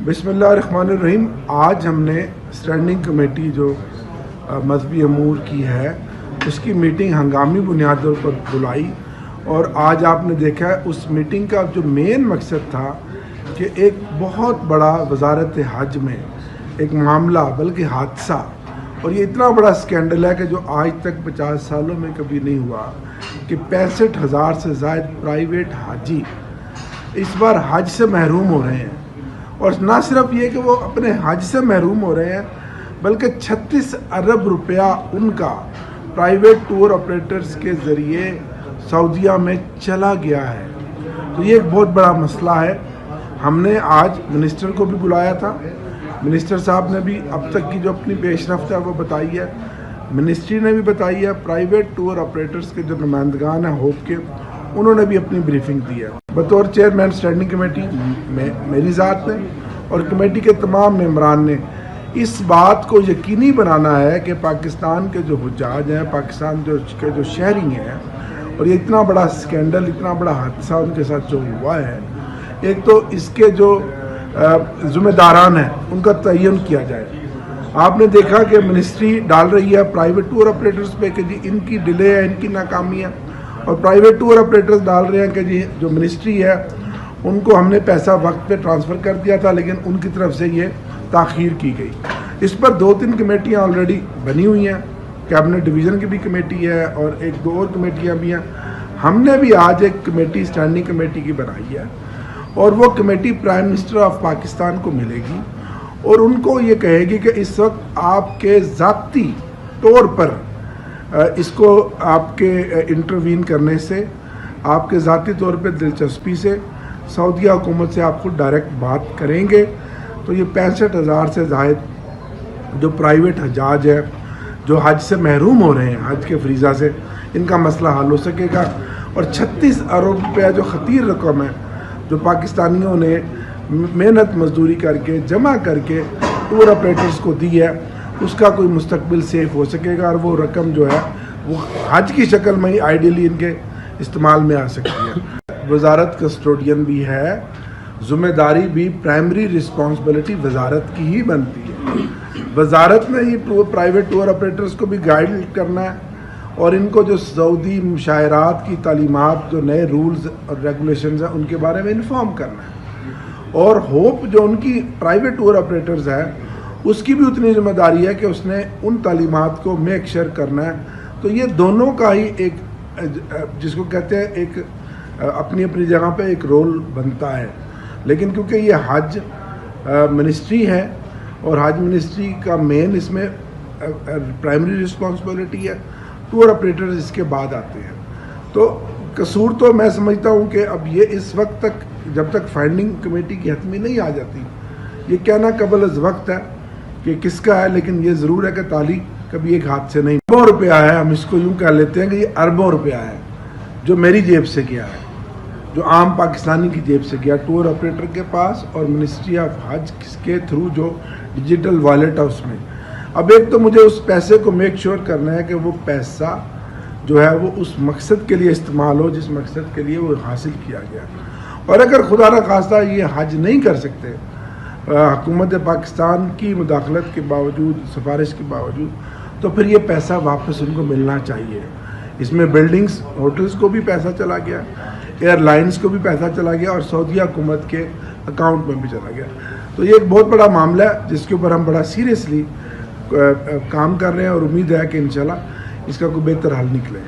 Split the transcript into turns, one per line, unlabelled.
बिस्मिल्लाहिर्रहमानिर्रहीम। आज हमने स्टैंडिंग कमेटी जो मजहबी अमूर की है उसकी मीटिंग हंगामी बुनियादों पर बुलाई और आज आपने देखा है उस मीटिंग का जो मेन मकसद था कि एक बहुत बड़ा वजारत हज में एक मामला बल्कि हादसा, और ये इतना बड़ा स्कैंडल है कि जो आज तक 50 सालों में कभी नहीं हुआ कि 65,000 से ज़ायद प्राइवेट हाजी इस बार हज से महरूम हो रहे हैं। और ना सिर्फ ये कि वो अपने हज से महरूम हो रहे हैं बल्कि 36 अरब रुपया उनका प्राइवेट टूर ऑपरेटर्स के ज़रिए सऊदीया में चला गया है। तो ये एक बहुत बड़ा मसला है। हमने आज मिनिस्टर को भी बुलाया था। मिनिस्टर साहब ने भी अब तक की जो अपनी पेशरफ्त है वो बताई है, मिनिस्ट्री ने भी बताई है, प्राइवेट टूर ऑपरेटर्स के जो नुमाइंदगान हैं होप के उन्होंने भी अपनी ब्रीफिंग दी है। बतौर चेयरमैन स्टैंडिंग कमेटी में मेरी ज़ात ने और कमेटी के तमाम मेंबरान ने इस बात को यकीनी बनाना है कि पाकिस्तान के जो हुज्जाज हैं, पाकिस्तान के जो शहरी हैं, और ये इतना बड़ा स्कैंडल, इतना बड़ा हादसा उनके साथ जो हुआ है, एक तो इसके जो ज़िम्मेदारान हैं उनका तयन किया जाए। आपने देखा कि मिनिस्ट्री डाल रही है प्राइवेट टूर ऑपरेटर्स पे कि जी इनकी डिले है, इनकी नाकामी है, और प्राइवेट टूर ऑपरेटर्स डाल रहे हैं कि जी जो मिनिस्ट्री है उनको हमने पैसा वक्त पे ट्रांसफ़र कर दिया था लेकिन उनकी तरफ से ये ताख़ीर की गई। इस पर 2-3 कमेटियाँ ऑलरेडी बनी हुई हैं, कैबिनेट डिवीज़न की भी कमेटी है और 1-2 और कमेटियाँ भी हैं। हमने भी आज एक कमेटी स्टैंडिंग कमेटी की बनाई है और वो committee prime minister of Pakistan को मिलेगी और उनको ये कहेगी कि इस वक्त आपके ज़ाती तौर पर इसको आपके इंटरवीन करने से, आपके ज़ाती तौर पे दिलचस्पी से सऊदीया हुकूमत से आप खुद डायरेक्ट बात करेंगे तो ये 65,000 से ज़ायद जो प्राइवेट हजाज है जो हज से महरूम हो रहे हैं, हज के फ्रीज़ा से, इनका मसला हल हो सकेगा। और 36 अरब रुपया जो ख़तीर रकम है जो पाकिस्तानियों ने मेहनत मजदूरी करके जमा करके टूर ऑपरेटर्स को दी है, उसका कोई मुस्तकबिल सेफ हो सकेगा और वो रकम जो है वो हज की शक्ल में ही आइडियली इनके इस्तेमाल में आ सकती है। वजारत कस्टोडियन भी है, ज़िम्मेदारी भी, प्राइमरी रिस्पॉन्सिबिलिटी वजारत की ही बनती है। वजारत ने ये प्राइवेट टूर ऑपरेटर्स को भी गाइड करना है और इनको जो सऊदी मुशायरात की तालीमात, जो नए रूल्स और रेगुलेशंस हैं उनके बारे में इन्फॉर्म करना है। और होप जो उनकी प्राइवेट टूर ऑपरेटर्स है उसकी भी उतनी जिम्मेदारी है कि उसने उन तालीमात को मेक श्योर करना है। तो ये दोनों का ही एक, जिसको कहते हैं, एक अपनी अपनी जगह पे एक रोल बनता है। लेकिन क्योंकि ये हज मिनिस्ट्री है और हज मिनिस्ट्री का मेन इसमें प्राइमरी रिस्पॉन्सिबिलिटी है, टूर ऑपरेटर्स इसके बाद आते हैं। तो कसूर तो मैं समझता हूँ कि अब ये इस वक्त तक, जब तक फाइंडिंग कमेटी की हतमी नहीं आ जाती, ये कहना कबल अज़ वक्त है कि किसका है, लेकिन ये ज़रूर है कि ताली कभी एक हाथ से नहीं। अरबों रुपया है, हम इसको यूँ कह लेते हैं कि ये अरबों रुपया है जो मेरी जेब से गया है, जो आम पाकिस्तानी की जेब से गया टूर ऑपरेटर के पास और मिनिस्ट्री ऑफ हज के थ्रू जो डिजिटल वॉलेट है उसमें। अब एक तो मुझे उस पैसे को मेक श्योर करना है कि वो पैसा जो है वो उस मकसद के लिए इस्तेमाल हो जिस मकसद के लिए वो हासिल किया गया। और अगर खुदा न खास्ता ये हज नहीं कर सकते हुकूमत पाकिस्तान की मुदाखलत के बावजूद, सिफारिश के बावजूद, तो फिर ये पैसा वापस उनको मिलना चाहिए। इसमें बिल्डिंग्स, होटल्स को भी पैसा चला गया, एयरलाइंस को भी पैसा चला गया और सऊदी हुकूमत के अकाउंट में भी चला गया। तो ये एक बहुत बड़ा मामला है जिसके ऊपर हम बड़ा सीरियसली काम कर रहे हैं और उम्मीद है कि इंशाल्लाह इसका कोई बेहतर हल निकलेगा।